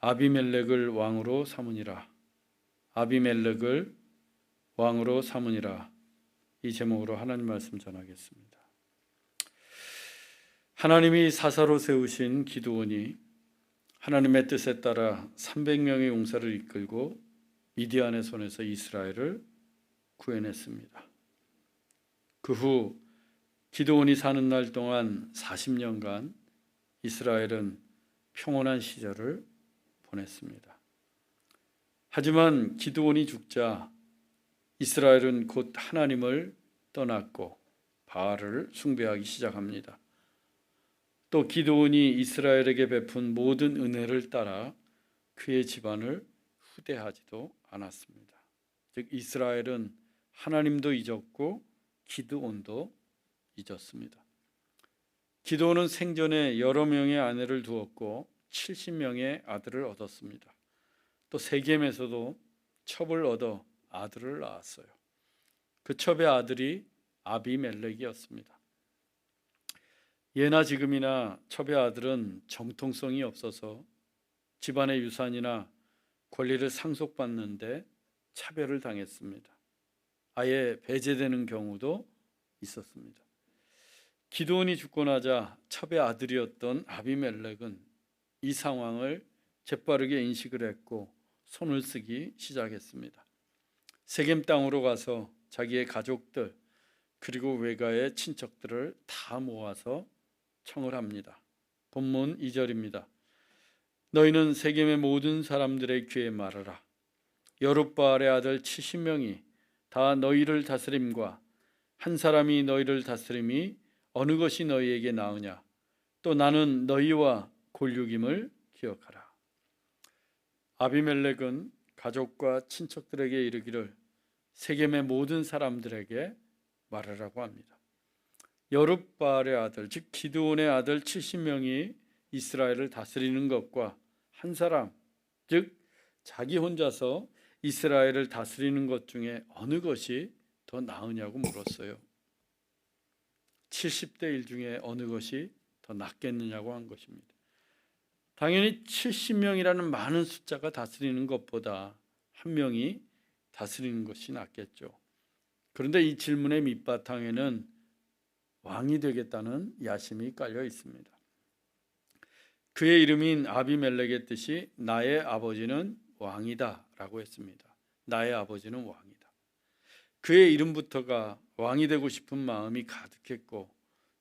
아비멜렉을 왕으로 삼으니라. 아비멜렉을 왕으로 삼으니라. 이 제목으로 하나님 말씀 전하겠습니다. 하나님이 사사로 세우신 기드온이 하나님의 뜻에 따라 300명의 용사를 이끌고 미디안의 손에서 이스라엘을 구해냈습니다. 그 후 기드온이 사는 날 동안 40년간 이스라엘은 평온한 시절을 보냈습니다. 하지만 기드온이 죽자 이스라엘은 곧 하나님을 떠났고 바알을 숭배하기 시작합니다. 또 기드온이 이스라엘에게 베푼 모든 은혜를 따라 그의 집안을 후대하지도 않았습니다. 즉 이스라엘은 하나님도 잊었고 기드온도 잊었습니다. 기드온은 생전에 여러 명의 아내를 두었고 70명의 아들을 얻었습니다. 또 세겜에서도 첩을 얻어 아들을 낳았어요. 그 첩의 아들이 아비멜렉이었습니다. 예나 지금이나 첩의 아들은 정통성이 없어서 집안의 유산이나 권리를 상속받는데 차별을 당했습니다. 아예 배제되는 경우도 있었습니다. 기드온이 죽고 나자 첩의 아들이었던 아비멜렉은 이 상황을 재빠르게 인식을 했고 손을 쓰기 시작했습니다. 세겜 땅으로 가서 자기의 가족들 그리고 외가의 친척들을 다 모아서 청을 합니다. 본문 2절입니다. 너희는 세겜의 모든 사람들의 귀에 말하라. 여룹바알의 아들 70명이 다 너희를 다스림과 한 사람이 너희를 다스림이 어느 것이 너희에게 나으냐. 또 나는 너희와 골육임을 기억하라. 아비멜렉은 가족과 친척들에게 이르기를 세겜의 모든 사람들에게 말하라고 합니다. 여룹바알의 아들, 즉 기드온의 아들 70명이 이스라엘을 다스리는 것과 한 사람, 즉 자기 혼자서 이스라엘을 다스리는 것 중에 어느 것이 더 나으냐고 물었어요. 70대 1 중에 어느 것이 더 낫겠느냐고 한 것입니다. 당연히 70명이라는 많은 숫자가 다스리는 것보다 한 명이 다스리는 것이 낫겠죠. 그런데 이 질문의 밑바탕에는 왕이 되겠다는 야심이 깔려 있습니다. 그의 이름인 아비멜렉의 뜻이 나의 아버지는 왕이다 라고 했습니다. 나의 아버지는 왕이다. 그의 이름부터가 왕이 되고 싶은 마음이 가득했고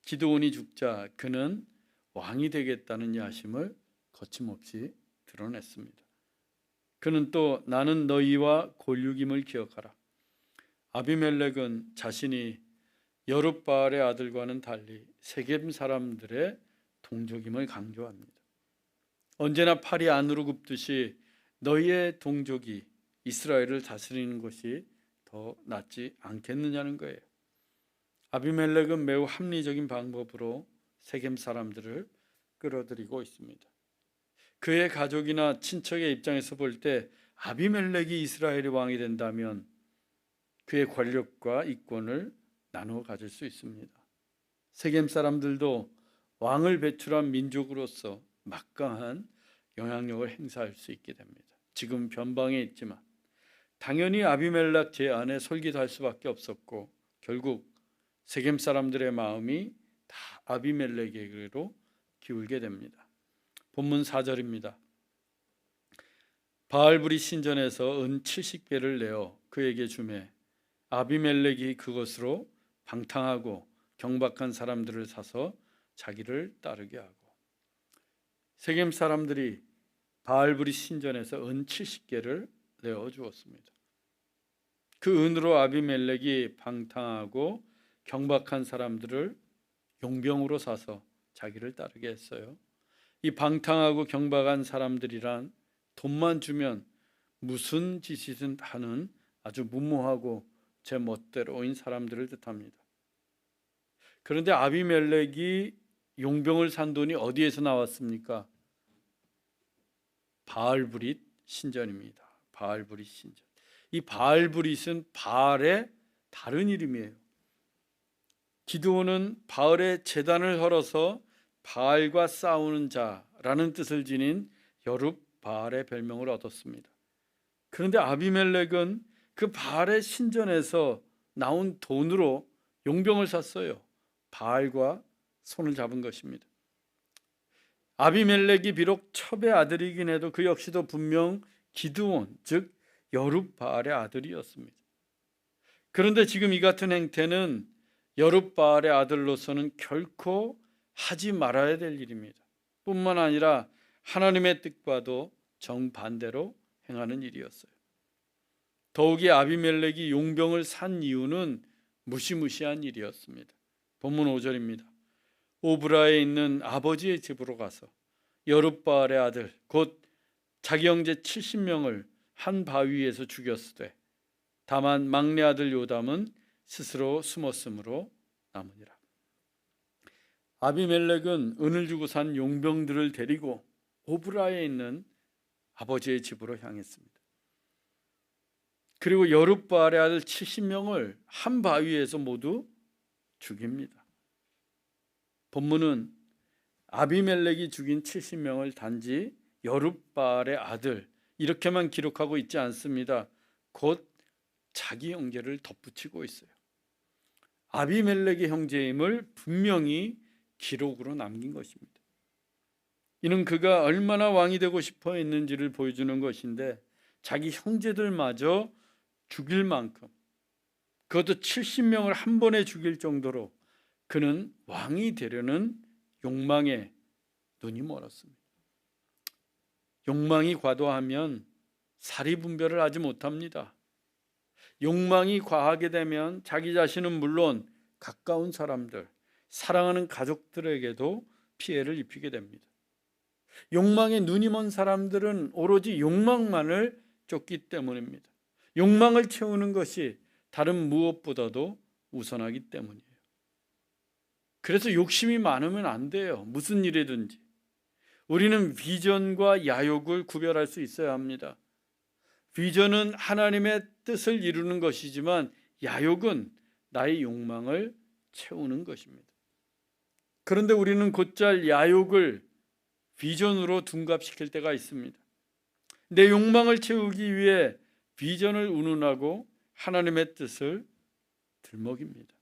기드온이 죽자 그는 왕이 되겠다는 야심을 거침없이 드러냈습니다. 그는 또 나는 너희와 골육임을 기억하라. 아비멜렉은 자신이 여룹바알의 아들과는 달리 세겜 사람들의 동족임을 강조합니다. 언제나 팔이 안으로 굽듯이 너희의 동족이 이스라엘을 다스리는 것이 더 낫지 않겠느냐는 거예요. 아비멜렉은 매우 합리적인 방법으로 세겜 사람들을 끌어들이고 있습니다. 그의 가족이나 친척의 입장에서 볼 때 아비멜렉이 이스라엘의 왕이 된다면 그의 권력과 이권을 나누어 가질 수 있습니다. 세겜 사람들도 왕을 배출한 민족으로서 막강한 영향력을 행사할 수 있게 됩니다. 지금 변방에 있지만 당연히 아비멜렉 제안에 솔깃할 수밖에 없었고 결국 세겜 사람들의 마음이 다 아비멜렉에게로 기울게 됩니다. 본문 4절입니다. 바알브리 신전에서 은 70개를 내어 그에게 주매 아비멜렉이 그것으로 방탕하고 경박한 사람들을 사서 자기를 따르게 하고 세겜 사람들이 바알브리 신전에서 은 70개를 내어 주었습니다. 그 은으로 아비멜렉이 방탕하고 경박한 사람들을 용병으로 사서 자기를 따르게 했어요. 이 방탕하고 경박한 사람들이란 돈만 주면 무슨 짓이든 하는 아주 무모하고 제 멋대로인 사람들을 뜻합니다. 그런데 아비멜렉이 용병을 산 돈이 어디에서 나왔습니까? 바알브릿 신전입니다. 바알브릿 신전. 이 바알브릿은 바알의 다른 이름이에요. 기드온은 바알의 제단을 헐어서 바알과 싸우는 자라는 뜻을 지닌 여룹바알의 바알의 별명을 얻었습니다. 그런데 아비멜렉은 그 바알의 신전에서 나온 돈으로 용병을 샀어요. 바알과 손을 잡은 것입니다. 아비멜렉이 비록 첩의 아들이긴 해도 그 역시도 분명 기드온, 즉 여룹바알의 아들이었습니다. 그런데 지금 이 같은 행태는 여룹바알의 아들로서는 결코 하지 말아야 될 일입니다. 뿐만 아니라 하나님의 뜻과도 정반대로 행하는 일이었어요. 더욱이 아비멜렉이 용병을 산 이유는 무시무시한 일이었습니다. 본문 5절입니다. 오브라에 있는 아버지의 집으로 가서 여룹바알의 아들 곧 자기 형제 70명을 한 바위에서 죽였으되 다만 막내 아들 요담은 스스로 숨었으므로 남으니라. 아비멜렉은 은을 주고 산 용병들을 데리고 오브라에 있는 아버지의 집으로 향했습니다. 그리고 여룹바알의 아들 70명을 한 바위에서 모두 죽입니다. 본문은 아비멜렉이 죽인 70명을 단지 여룹바알의 아들 이렇게만 기록하고 있지 않습니다. 곧 자기 형제를 덧붙이고 있어요. 아비멜렉의 형제임을 분명히 기록으로 남긴 것입니다. 이는 그가 얼마나 왕이 되고 싶어 했는지를 보여주는 것인데 자기 형제들마저 죽일 만큼, 그것도 70명을 한 번에 죽일 정도로 그는 왕이 되려는 욕망에 눈이 멀었습니다. 욕망이 과도하면 사리분별을 하지 못합니다. 욕망이 과하게 되면 자기 자신은 물론 가까운 사람들, 사랑하는 가족들에게도 피해를 입히게 됩니다. 욕망에 눈이 먼 사람들은 오로지 욕망만을 쫓기 때문입니다. 욕망을 채우는 것이 다른 무엇보다도 우선하기 때문이에요. 그래서 욕심이 많으면 안 돼요. 무슨 일이든지. 우리는 비전과 야욕을 구별할 수 있어야 합니다. 비전은 하나님의 뜻을 이루는 것이지만 야욕은 나의 욕망을 채우는 것입니다. 그런데 우리는 곧잘 야욕을 비전으로 둔갑시킬 때가 있습니다. 내 욕망을 채우기 위해 비전을 운운하고 하나님의 뜻을 들먹입니다.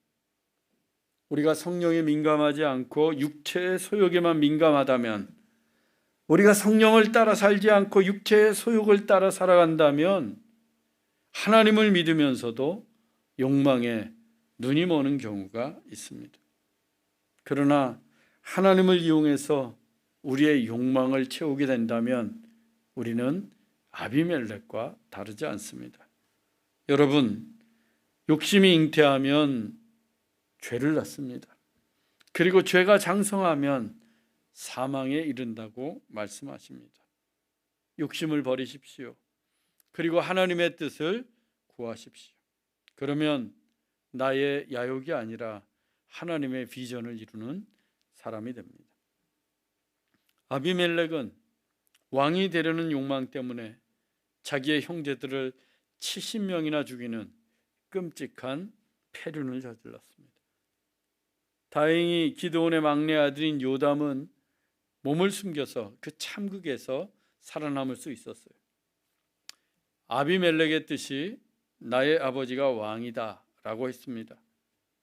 우리가 성령에 민감하지 않고 육체의 소욕에만 민감하다면, 우리가 성령을 따라 살지 않고 육체의 소욕을 따라 살아간다면 하나님을 믿으면서도 욕망에 눈이 머는 경우가 있습니다. 그러나 하나님을 이용해서 우리의 욕망을 채우게 된다면 우리는 아비멜렉과 다르지 않습니다. 여러분, 욕심이 잉태하면 죄를 낳습니다. 그리고 죄가 장성하면 사망에 이른다고 말씀하십니다. 욕심을 버리십시오. 그리고 하나님의 뜻을 구하십시오. 그러면 나의 야욕이 아니라 하나님의 비전을 이루는 사람이 됩니다. 아비멜렉은 왕이 되려는 욕망 때문에 자기의 형제들을 70명이나 죽이는 끔찍한 패륜을 저질렀습니다. 다행히 기드온의 막내 아들인 요담은 몸을 숨겨서 그 참극에서 살아남을 수 있었어요. 아비멜렉의 뜻이 나의 아버지가 왕이다 라고 했습니다.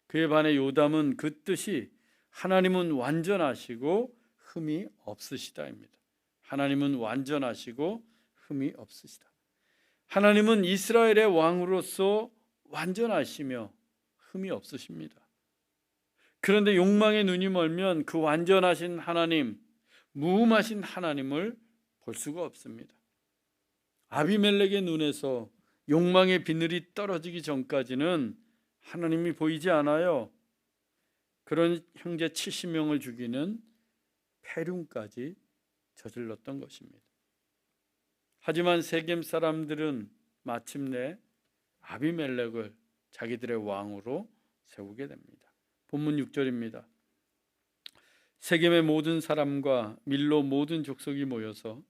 그에 반해 요담은 그 뜻이 하나님은 완전하시고 흠이 없으시다입니다. 하나님은 완전하시고 흠이 없으시다. 하나님은 이스라엘의 왕으로서 완전하시며 흠이 없으십니다. 그런데 욕망에 눈이 멀면 그 완전하신 하나님, 무음하신 하나님을 볼 수가 없습니다. 아비멜렉의 눈에서 욕망의 비늘이 떨어지기 전까지는 하나님이 보이지 않아요. 그런 형제 70명을 죽이는 패륜까지 저질렀던 것입니다. 하지만 세겜 사람들은 마침내 아비멜렉을 자기들의 왕으로 세우게 됩니다. 본문 6절입니다. 세겜의 모든 사람과 밀로 모든 족속이 모여서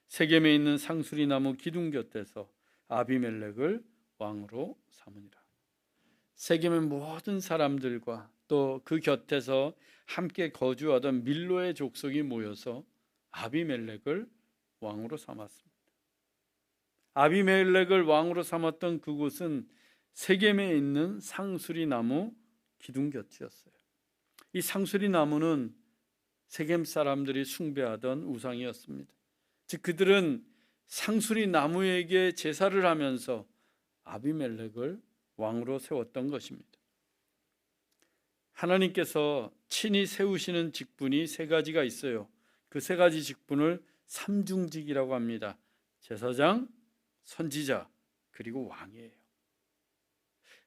세겜에 있는 상수리 나무 기둥 곁에서 아비멜렉을 왕으로 삼으니라. 세겜의 모든 사람들과 또 그 곁에서 함께 거주하던 밀로의 족속이 모여서 아비멜렉을 왕으로 삼았습니다. 아비멜렉을 왕으로 삼았던 그곳은 세겜에 있는 상수리 나무 기둥 곁이었어요. 이 상수리 나무는 세겜 사람들이 숭배하던 우상이었습니다. 즉 그들은 상수리 나무에게 제사를 하면서 아비멜렉을 왕으로 세웠던 것입니다. 하나님께서 친히 세우시는 직분이 세 가지가 있어요. 그 세 가지 직분을 삼중직이라고 합니다. 제사장, 선지자, 그리고 왕이에요.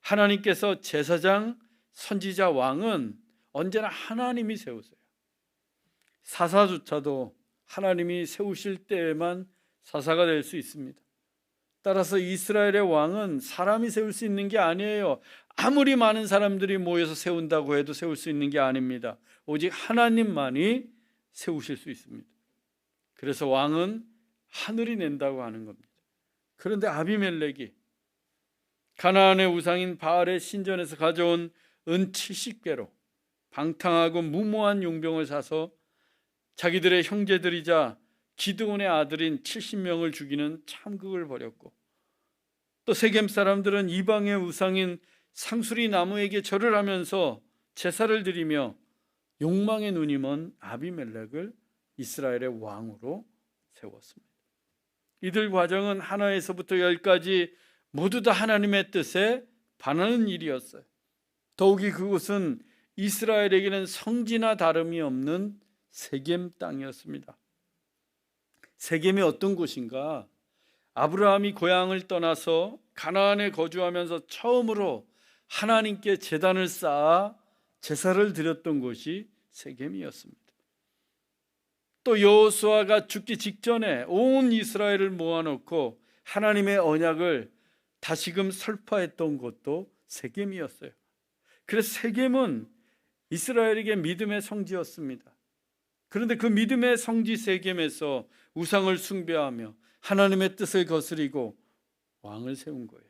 하나님께서 제사장, 선지자, 왕은 언제나 하나님이 세우세요. 사사조차도 하나님이 세우실 때에만 사사가 될 수 있습니다. 따라서 이스라엘의 왕은 사람이 세울 수 있는 게 아니에요. 아무리 많은 사람들이 모여서 세운다고 해도 세울 수 있는 게 아닙니다. 오직 하나님만이 세우실 수 있습니다. 그래서 왕은 하늘이 낸다고 하는 겁니다. 그런데 아비멜렉이 가나안의 우상인 바알의 신전에서 가져온 은 70개로 방탕하고 무모한 용병을 사서 자기들의 형제들이자 기드온의 아들인 70명을 죽이는 참극을 벌였고, 또 세겜 사람들은 이방의 우상인 상수리 나무에게 절을 하면서 제사를 드리며 욕망의 눈이 먼 아비멜렉을 이스라엘의 왕으로 세웠습니다. 이들 과정은 하나에서부터 열까지 모두 다 하나님의 뜻에 반하는 일이었어요. 더욱이 그곳은 이스라엘에게는 성지나 다름이 없는 세겜 땅이었습니다. 세겜이 어떤 곳인가? 아브라함이 고향을 떠나서 가나안에 거주하면서 처음으로 하나님께 제단을 쌓아 제사를 드렸던 곳이 세겜이었습니다. 또 여호수아가 죽기 직전에 온 이스라엘을 모아놓고 하나님의 언약을 다시금 설파했던 곳도 세겜이었어요. 그래서 세겜은 이스라엘에게 믿음의 성지였습니다. 그런데 그 믿음의 성지 세겜에서 우상을 숭배하며 하나님의 뜻을 거스리고 왕을 세운 거예요.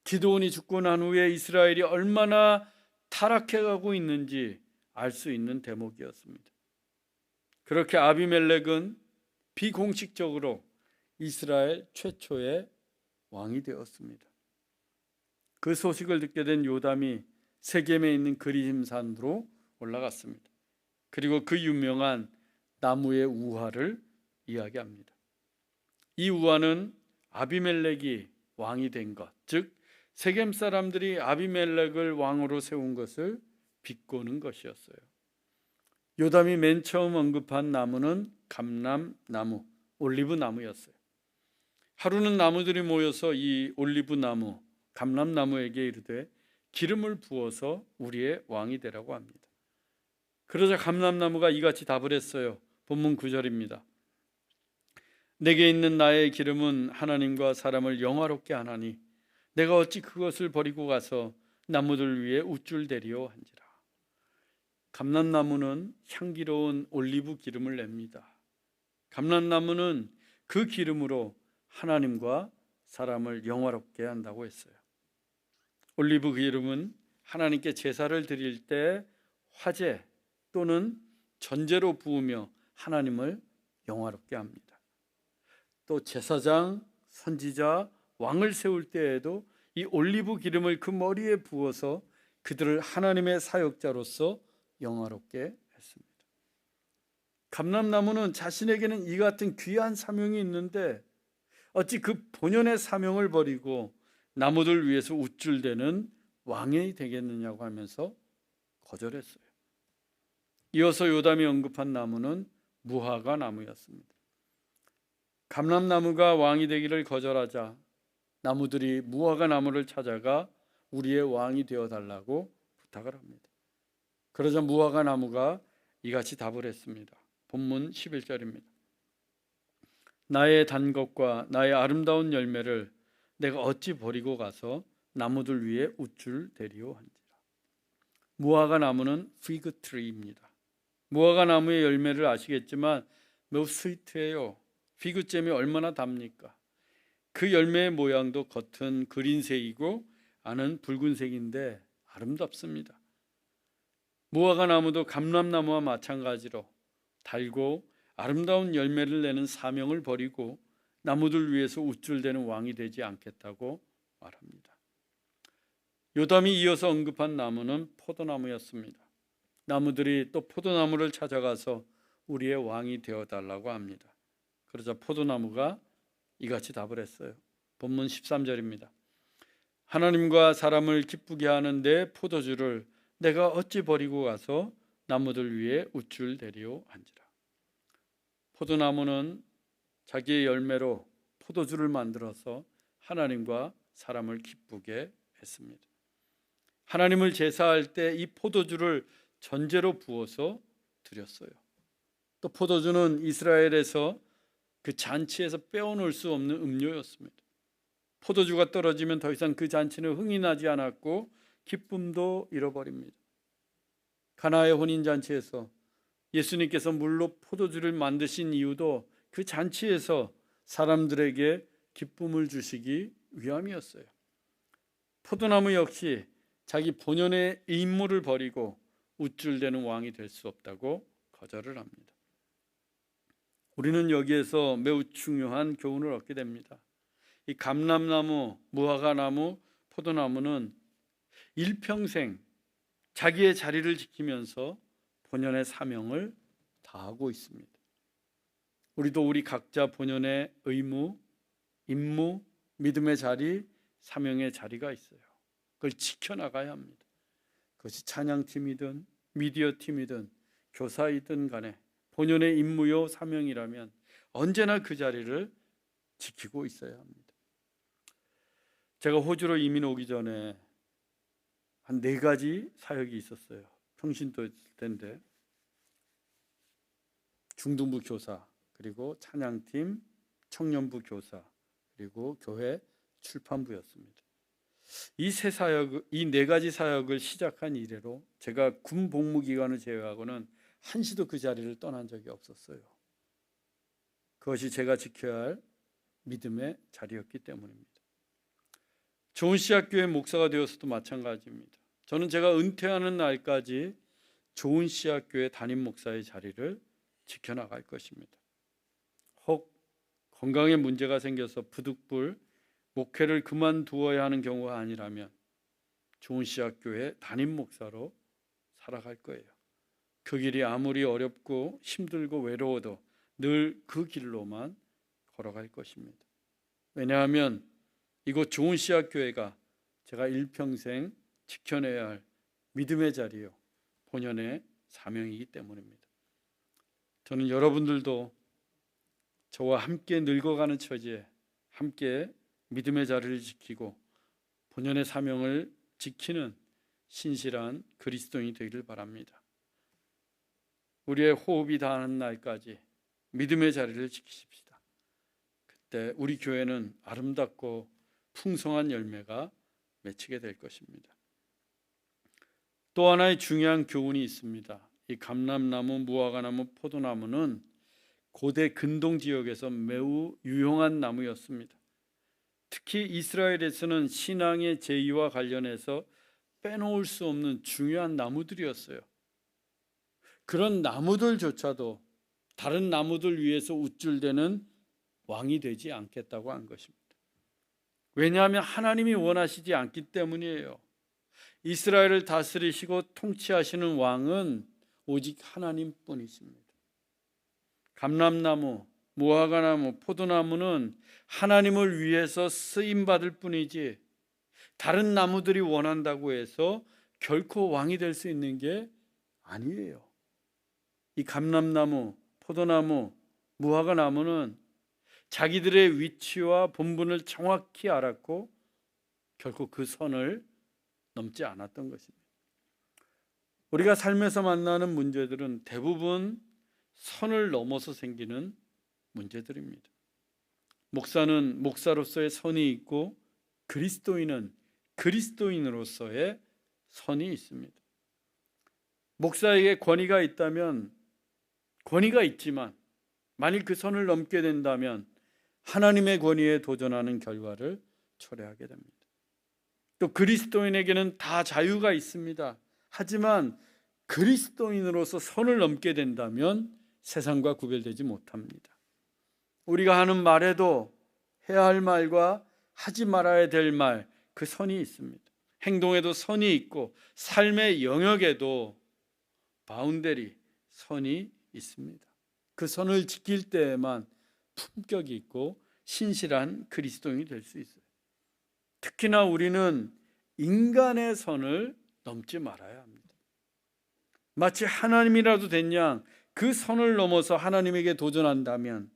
기드온이 죽고 난 후에 이스라엘이 얼마나 타락해가고 있는지 알 수 있는 대목이었습니다. 그렇게 아비멜렉은 비공식적으로 이스라엘 최초의 왕이 되었습니다. 그 소식을 듣게 된 요담이 세겜에 있는 그리심산으로 올라갔습니다. 그리고 그 유명한 나무의 우화를 이야기합니다. 이 우화는 아비멜렉이 왕이 된 것, 즉 세겜 사람들이 아비멜렉을 왕으로 세운 것을 비꼬는 것이었어요. 요담이 맨 처음 언급한 나무는 감람나무, 올리브나무였어요. 하루는 나무들이 모여서 이 올리브나무, 감람나무에게 이르되 기름을 부어서 우리의 왕이 되라고 합니다. 그러자 감람나무가 이같이 답을 했어요. 본문 9절입니다. 내게 있는 나의 기름은 하나님과 사람을 영화롭게 하나니 내가 어찌 그것을 버리고 가서 나무들 위에 우쭐대리오 한지라. 감람나무는 향기로운 올리브 기름을 냅니다. 감람나무는 그 기름으로 하나님과 사람을 영화롭게 한다고 했어요. 올리브 기름은 하나님께 제사를 드릴 때 화제 또는 전제로 부으며 하나님을 영화롭게 합니다. 또 제사장, 선지자, 왕을 세울 때에도 이 올리브 기름을 그 머리에 부어서 그들을 하나님의 사역자로서 영화롭게 했습니다. 감람나무는 자신에게는 이 같은 귀한 사명이 있는데 어찌 그 본연의 사명을 버리고 나무들 위해서 우쭐대는 왕이 되겠느냐고 하면서 거절했어요. 이어서 요담이 언급한 나무는 무화과 나무였습니다. 감람나무가 왕이 되기를 거절하자 나무들이 무화과 나무를 찾아가 우리의 왕이 되어달라고 부탁을 합니다. 그러자 무화과 나무가 이같이 답을 했습니다. 본문 11절입니다. 나의 단 것과 나의 아름다운 열매를 내가 어찌 버리고 가서 나무들 위에 우쭐대리오 한지라. 무화과 나무는 피그 트리입니다. 무화과 나무의 열매를 아시겠지만 매우 스위트해요. 피그잼이 얼마나 답니까? 그 열매의 모양도 겉은 그린색이고 안은 붉은색인데 아름답습니다. 무화과 나무도 감람나무와 마찬가지로 달고 아름다운 열매를 내는 사명을 버리고 나무들 위에서 우쭐대는 왕이 되지 않겠다고 말합니다. 요담이 이어서 언급한 나무는 포도나무였습니다. 나무들이 또 포도나무를 찾아가서 우리의 왕이 되어달라고 합니다. 그러자 포도나무가 이같이 답을 했어요. 본문 13절입니다. 하나님과 사람을 기쁘게 하는 내 포도주를 내가 어찌 버리고 가서 나무들 위에 우쭐대리오 한지라. 포도나무는 자기의 열매로 포도주를 만들어서 하나님과 사람을 기쁘게 했습니다. 하나님을 제사할 때 이 포도주를 전제로 부어서 드렸어요. 또 포도주는 이스라엘에서 그 잔치에서 빼어놓을 수 없는 음료였습니다. 포도주가 떨어지면 더 이상 그 잔치는 흥이 나지 않았고 기쁨도 잃어버립니다. 가나의 혼인잔치에서 예수님께서 물로 포도주를 만드신 이유도 그 잔치에서 사람들에게 기쁨을 주시기 위함이었어요. 포도나무 역시 자기 본연의 임무를 버리고 우쭐대는 왕이 될 수 없다고 거절을 합니다. 우리는 여기에서 매우 중요한 교훈을 얻게 됩니다. 이 감람나무, 무화과나무, 포도나무는 일평생 자기의 자리를 지키면서 본연의 사명을 다하고 있습니다. 우리도 우리 각자 본연의 의무, 임무, 믿음의 자리, 사명의 자리가 있어요. 그걸 지켜나가야 합니다. 그것이 찬양팀이든 미디어 팀이든 교사이든 간에 본연의 임무요 사명이라면 언제나 그 자리를 지키고 있어야 합니다. 제가 호주로 이민 오기 전에 한 4가지 사역이 있었어요. 평신도 때인데 중등부 교사, 그리고 찬양팀, 청년부 교사, 그리고 교회 출판부였습니다. 이 4가지 사역을 시작한 이래로 제가 군 복무 기간을 제외하고는 한시도 그 자리를 떠난 적이 없었어요. 그것이 제가 지켜야 할 믿음의 자리였기 때문입니다. 좋은씨앗교회 목사가 되어서도 마찬가지입니다. 저는 제가 은퇴하는 날까지 좋은씨앗교회 담임 목사의 자리를 지켜나갈 것입니다. 혹 건강에 문제가 생겨서 부득불 목회를 그만두어야 하는 경우가 아니라면 좋은씨앗교회 담임 목사로 살아갈 거예요. 그 길이 아무리 어렵고 힘들고 외로워도 늘 그 길로만 걸어갈 것입니다. 왜냐하면 이곳 좋은씨앗교회가 제가 일평생 지켜내야 할 믿음의 자리요, 본연의 사명이기 때문입니다. 저는 여러분들도 저와 함께 늙어가는 처지에 함께 믿음의 자리를 지키고 본연의 사명을 지키는 신실한 그리스도인이 되기를 바랍니다. 우리의 호흡이 닿는 날까지 믿음의 자리를 지키십시다. 그때 우리 교회는 아름답고 풍성한 열매가 맺히게 될 것입니다. 또 하나의 중요한 교훈이 있습니다. 이 감람나무, 무화과나무, 포도나무는 고대 근동 지역에서 매우 유용한 나무였습니다. 특히 이스라엘에서는 신앙의 제의와 관련해서 빼놓을 수 없는 중요한 나무들이었어요. 그런 나무들조차도 다른 나무들 위해서 우쭐대는 왕이 되지 않겠다고 한 것입니다. 왜냐하면 하나님이 원하시지 않기 때문이에요. 이스라엘을 다스리시고 통치하시는 왕은 오직 하나님뿐이십니다. 감람나무, 무화과나무, 포도나무는 하나님을 위해서 쓰임받을 뿐이지 다른 나무들이 원한다고 해서 결코 왕이 될 수 있는 게 아니에요. 이 감람나무, 포도나무, 무화과나무는 자기들의 위치와 본분을 정확히 알았고 결코 그 선을 넘지 않았던 것입니다. 우리가 삶에서 만나는 문제들은 대부분 선을 넘어서 생기는 문제들입니다. 목사는 목사로서의 선이 있고 그리스도인은 그리스도인으로서의 선이 있습니다. 목사에게 권위가 있다면 권위가 있지만 만일 그 선을 넘게 된다면 하나님의 권위에 도전하는 결과를 초래하게 됩니다. 또 그리스도인에게는 다 자유가 있습니다. 하지만 그리스도인으로서 선을 넘게 된다면 세상과 구별되지 못합니다. 우리가 하는 말에도 해야 할 말과 하지 말아야 될 말, 그 선이 있습니다. 행동에도 선이 있고 삶의 영역에도 바운더리, 선이 있습니다. 그 선을 지킬 때에만 품격이 있고 신실한 그리스도인이 될 수 있어요. 특히나 우리는 인간의 선을 넘지 말아야 합니다. 마치 하나님이라도 된 양 그 선을 넘어서 하나님에게 도전한다면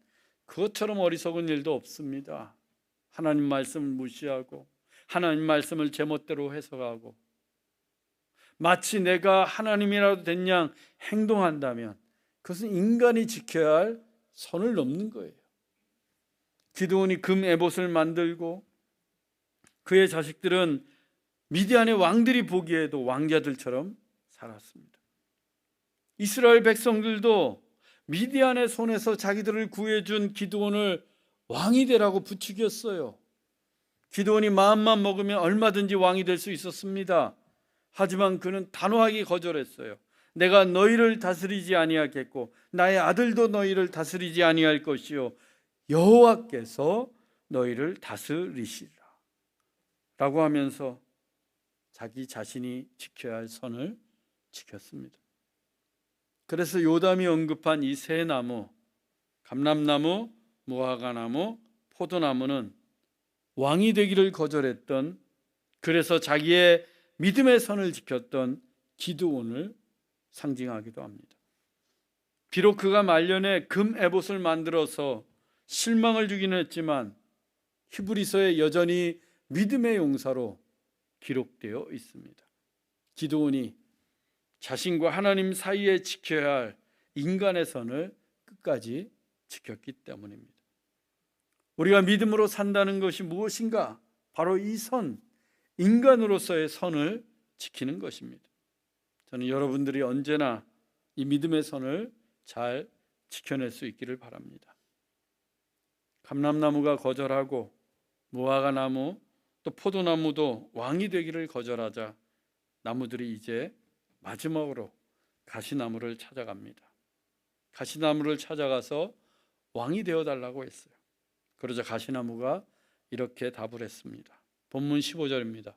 그것처럼 어리석은 일도 없습니다. 하나님 말씀을 무시하고 하나님 말씀을 제멋대로 해석하고 마치 내가 하나님이라도 된 양 행동한다면 그것은 인간이 지켜야 할 선을 넘는 거예요. 기드온이 금 에봇을 만들고 그의 자식들은 미디안의 왕들이 보기에도 왕자들처럼 살았습니다. 이스라엘 백성들도 미디안의 손에서 자기들을 구해준 기드온을 왕이 되라고 부추겼어요. 기드온이 마음만 먹으면 얼마든지 왕이 될 수 있었습니다. 하지만 그는 단호하게 거절했어요. 내가 너희를 다스리지 아니하겠고 나의 아들도 너희를 다스리지 아니할 것이요 여호와께서 너희를 다스리시리라 라고 하면서 자기 자신이 지켜야 할 선을 지켰습니다. 그래서 요담이 언급한 이 세 나무, 감람나무, 무화과나무, 포도나무는 왕이 되기를 거절했던, 그래서 자기의 믿음의 선을 지켰던 기드온을 상징하기도 합니다. 비록 그가 말년에 금 에봇을 만들어서 실망을 주긴 했지만 히브리서에 여전히 믿음의 용사로 기록되어 있습니다. 기드온이 자신과 하나님 사이에 지켜야 할 인간의 선을 끝까지 지켰기 때문입니다. 우리가 믿음으로 산다는 것이 무엇인가? 바로 이 선, 인간으로서의 선을 지키는 것입니다. 저는 여러분들이 언제나 이 믿음의 선을 잘 지켜낼 수 있기를 바랍니다. 감람나무가 거절하고 무화과나무 또 포도나무도 왕이 되기를 거절하자 나무들이 이제 마지막으로 가시나무를 찾아갑니다. 가시나무를 찾아가서 왕이 되어달라고 했어요. 그러자 가시나무가 이렇게 답을 했습니다. 본문 15절입니다.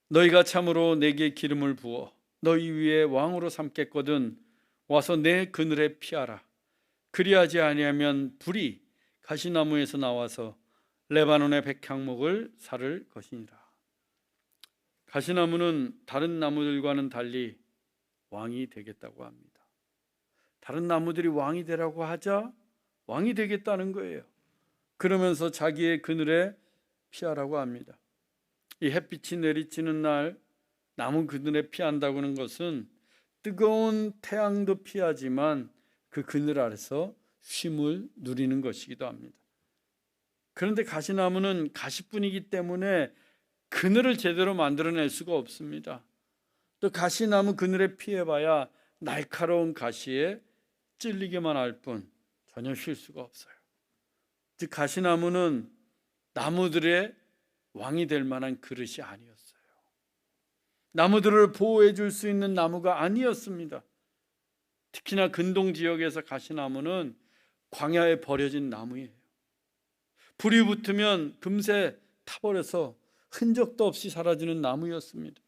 너희가 참으로 내게 기름을 부어 너희 위에 왕으로 삼겠거든 와서 내 그늘에 피하라. 그리하지 아니하면 불이 가시나무에서 나와서 레바논의 백향목을 살을 것이니라. 가시나무는 다른 나무들과는 달리 왕이 되겠다고 합니다. 다른 나무들이 왕이 되라고 하자 왕이 되겠다는 거예요. 그러면서 자기의 그늘에 피하라고 합니다. 이 햇빛이 내리치는 날 나무 그늘에 피한다고 하는 것은 뜨거운 태양도 피하지만 그 그늘 아래서 쉼을 누리는 것이기도 합니다. 그런데 가시나무는 가시뿐이기 때문에 그늘을 제대로 만들어낼 수가 없습니다. 또 가시나무 그늘에 피해봐야 날카로운 가시에 찔리기만 할 뿐 전혀 쉴 수가 없어요. 즉 가시나무는 나무들의 왕이 될 만한 그릇이 아니었어요. 나무들을 보호해 줄 수 있는 나무가 아니었습니다. 특히나 근동 지역에서 가시나무는 광야에 버려진 나무예요. 불이 붙으면 금세 타버려서 흔적도 없이 사라지는 나무였습니다.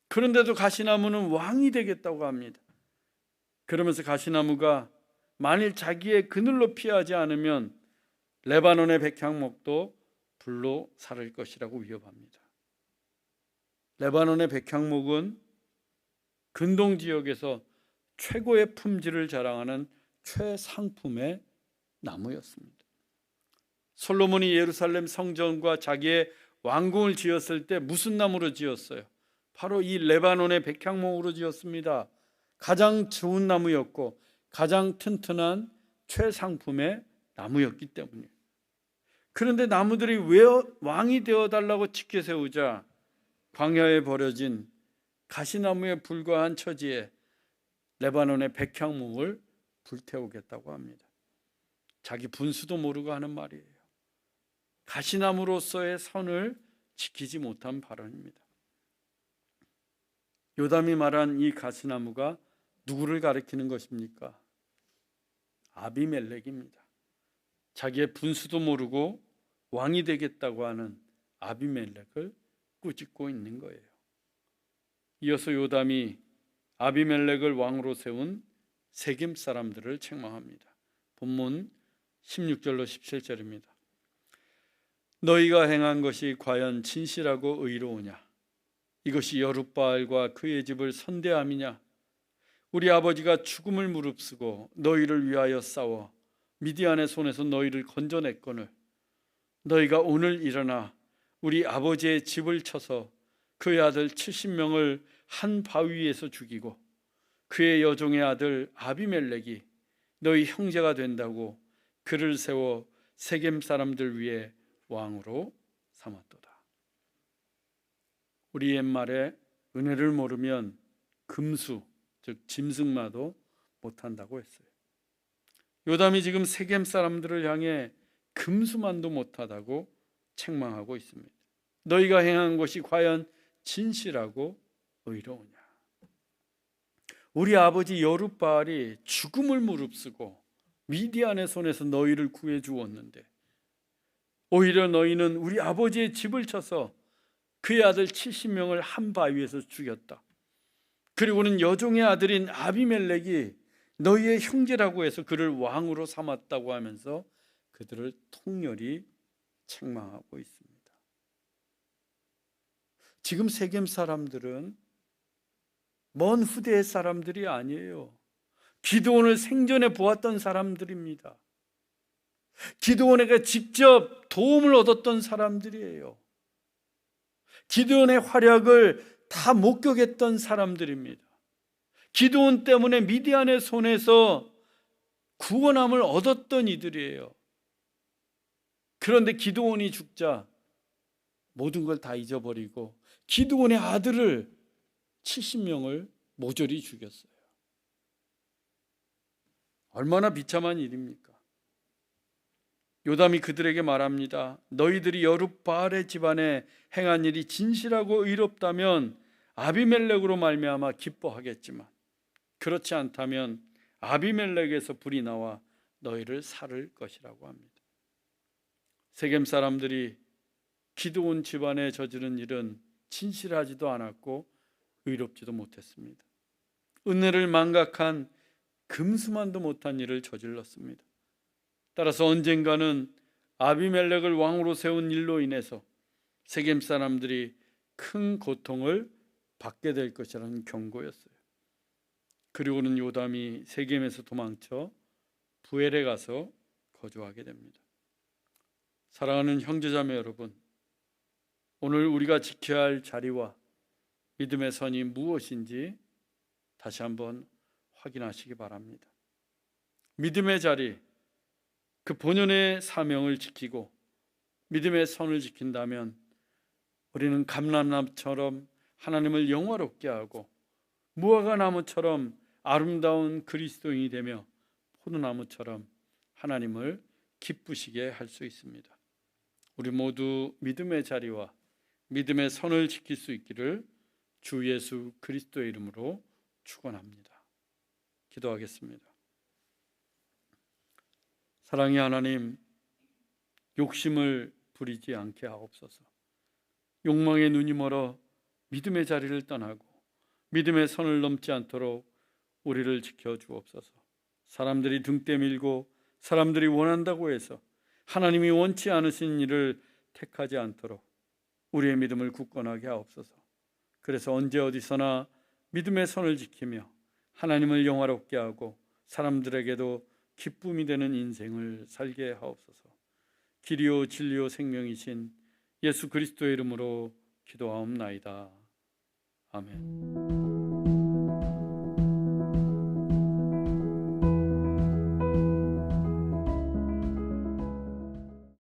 그런데도 가시나무는 왕이 되겠다고 합니다. 그러면서 가시나무가 만일 자기의 그늘로 피하지 않으면 레바논의 백향목도 불로 사를 것이라고 위협합니다. 레바논의 백향목은 근동 지역에서 최고의 품질을 자랑하는 최상품의 나무였습니다. 솔로몬이 예루살렘 성전과 자기의 왕궁을 지었을 때 무슨 나무로 지었어요? 바로 이 레바논의 백향목으로 지었습니다. 가장 좋은 나무였고 가장 튼튼한 최상품의 나무였기 때문이에요. 그런데 나무들이 왜 왕이 되어달라고 지켜 세우자 광야에 버려진 가시나무에 불과한 처지에 레바논의 백향목을 불태우겠다고 합니다. 자기 분수도 모르고 하는 말이에요. 가시나무로서의 선을 지키지 못한 발언입니다. 요담이 말한 이 가시나무가 누구를 가리키는 것입니까? 아비멜렉입니다. 자기의 분수도 모르고 왕이 되겠다고 하는 아비멜렉을 꾸짖고 있는 거예요. 이어서 요담이 아비멜렉을 왕으로 세운 세겜 사람들을 책망합니다. 본문 16절로 17절입니다. 너희가 행한 것이 과연 진실하고 의로우냐? 이것이 여룻바알과 그의 집을 선대함이냐? 우리 아버지가 죽음을 무릅쓰고 너희를 위하여 싸워 미디안의 손에서 너희를 건져냈거늘 너희가 오늘 일어나 우리 아버지의 집을 쳐서 그의 아들 70명을 한 바위에서 죽이고 그의 여종의 아들 아비멜렉이 너희 형제가 된다고 그를 세워 세겜 사람들 위에 왕으로 삼았도다. 우리 옛말에 은혜를 모르면 금수, 즉 짐승마도 못한다고 했어요. 요담이 지금 세겜 사람들을 향해 금수만도 못하다고 책망하고 있습니다. 너희가 행한 것이 과연 진실하고 의로우냐? 우리 아버지 여룻바알이 죽음을 무릅쓰고 미디안의 손에서 너희를 구해 주었는데 오히려 너희는 우리 아버지의 집을 쳐서 그의 아들 70명을 한 바위에서 죽였다. 그리고는 여종의 아들인 아비멜렉이 너희의 형제라고 해서 그를 왕으로 삼았다고 하면서 그들을 통렬히 책망하고 있습니다. 지금 세겜 사람들은 먼 후대의 사람들이 아니에요. 기드온을 생전에 보았던 사람들입니다. 기드온에게 직접 도움을 얻었던 사람들이에요. 기드온의 활약을 다 목격했던 사람들입니다. 기드온 때문에 미디안의 손에서 구원함을 얻었던 이들이에요. 그런데 기드온이 죽자 모든 걸 다 잊어버리고 기드온의 아들을 70명을 모조리 죽였어요. 얼마나 비참한 일입니까? 요담이 그들에게 말합니다. 너희들이 여룻바알의 집안에 행한 일이 진실하고 의롭다면 아비멜렉으로 말미암아 기뻐하겠지만 그렇지 않다면 아비멜렉에서 불이 나와 너희를 살을 것이라고 합니다. 세겜 사람들이 기드온 집안에 저지른 일은 진실하지도 않았고 의롭지도 못했습니다. 은혜를 망각한 금수만도 못한 일을 저질렀습니다. 따라서 언젠가는 아비멜렉을 왕으로 세운 일로 인해서 세겜 사람들이 큰 고통을 받게 될 것이라는 경고였어요. 그리고는 요담이 세겜에서 도망쳐 부엘에 가서 거주하게 됩니다. 사랑하는 형제자매 여러분, 오늘 우리가 지켜야 할 자리와 믿음의 선이 무엇인지 다시 한번 확인하시기 바랍니다. 믿음의 자리, 그 본연의 사명을 지키고 믿음의 선을 지킨다면 우리는 감람나무처럼 하나님을 영화롭게 하고 무화과나무처럼 아름다운 그리스도인이 되며 포도나무처럼 하나님을 기쁘시게 할 수 있습니다. 우리 모두 믿음의 자리와 믿음의 선을 지킬 수 있기를 주 예수 그리스도의 이름으로 축원합니다. 기도하겠습니다. 사랑의 하나님, 욕심을 부리지 않게 하옵소서. 욕망의 눈이 멀어 믿음의 자리를 떠나고 믿음의 선을 넘지 않도록 우리를 지켜주옵소서. 사람들이 등대 밀고 사람들이 원한다고 해서 하나님이 원치 않으신 일을 택하지 않도록 우리의 믿음을 굳건하게 하옵소서. 그래서 언제 어디서나 믿음의 선을 지키며 하나님을 영화롭게 하고 사람들에게도 기쁨이 되는 인생을 살게 하옵소서. 길이요 진리요 생명이신 예수 그리스도의 이름으로 기도하옵나이다. 아멘.